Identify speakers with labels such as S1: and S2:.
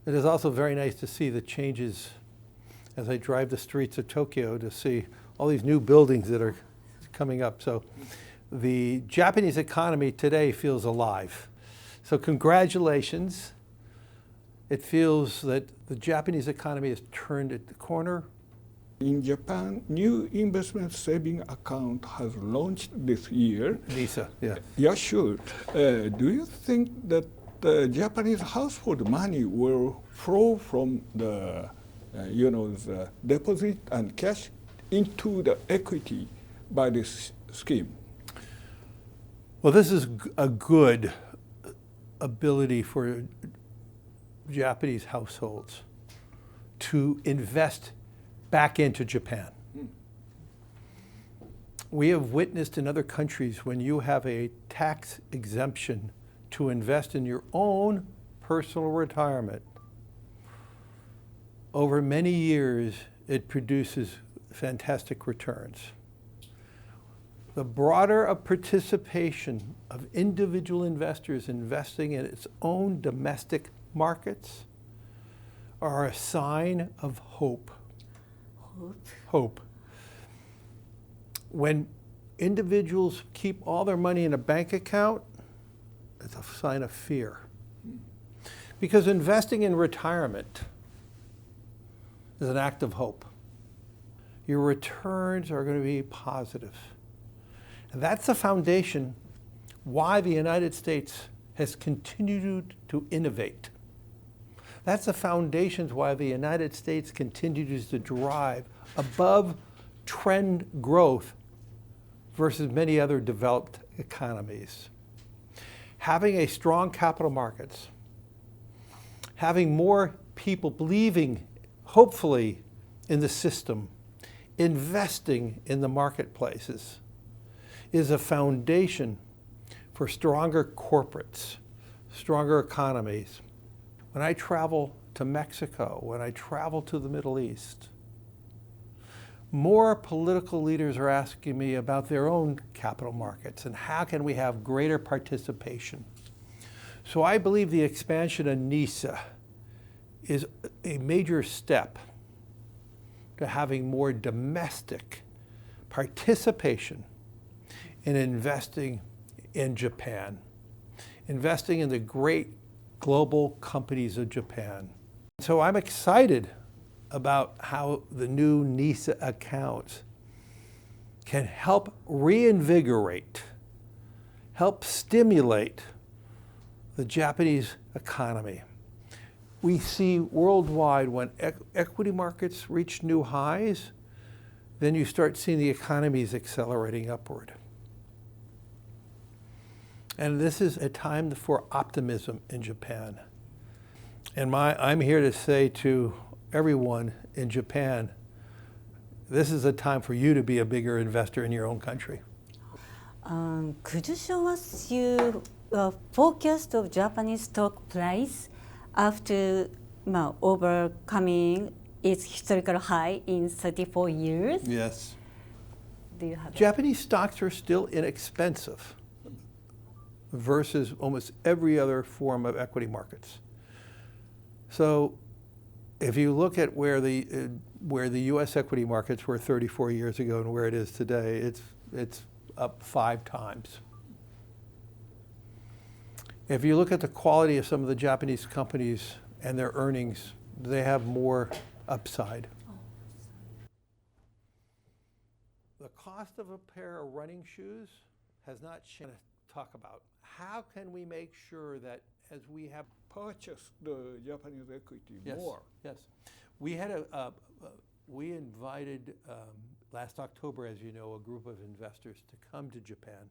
S1: It is also very nice to see the changes as I drive the streets of Tokyo to see all these new buildings that are coming up. So the Japanese economy today feels alive. So congratulations. It feels that the Japanese economy has turned at the corner.
S2: In Japan, new investment saving account has launched this year.
S1: NISA, yeah.
S2: Yeah, sure. Do you think that the Japanese household money will flow from the, the deposit and cash into the equity by this scheme?
S1: Well, this is a good ability for Japanese households to invest back into Japan. We have witnessed in other countries when you have a tax exemption to invest in your own personal retirement. Over many years, it produces fantastic returns. The broader a participation of individual investors investing in its own domestic markets are a sign of hope. Hope. When individuals keep all their money in a bank account, it's a sign of fear. Because investing in retirement is an act of hope. Your returns are going to be positive. And that's the foundation why the United States has continued to innovate. That's the foundations why the United States continues to drive above trend growth versus many other developed economies. Having a strong capital markets, having more people believing, hopefully, in the system, investing in the marketplaces, is a foundation for stronger corporates, stronger economies. When I travel to Mexico, when I travel to the Middle East, more political leaders are asking me about their own capital markets and how can we have greater participation. So I believe the expansion of NISA is a major step to having more domestic participation in investing in Japan, investing in the great global companies of Japan. So I'm excited about how the new NISA accounts can help reinvigorate, help stimulate the Japanese economy. We see worldwide when equity markets reach new highs, then you start seeing the economies accelerating upward. And this is a time for optimism in Japan. And I'm here to say to everyone in Japan, this is a time for you to be a bigger investor in your own country.
S3: Could you show us your forecast of Japanese stock price after overcoming its historical high in 34 years?
S1: Yes.
S3: Do you have
S1: Japanese stocks are still inexpensive versus almost every other form of equity markets. So if you look at where the U.S. equity markets were 34 years ago and where it is today, it's up 5 times. If you look at the quality of some of the Japanese companies and their earnings, they have more upside. The cost of a pair of running shoes has not changed. Talk about how can we make sure that as we have
S2: Purchase the Japanese equity more.
S1: Yes, we had we invited last October, as you know, a group of investors to come to Japan.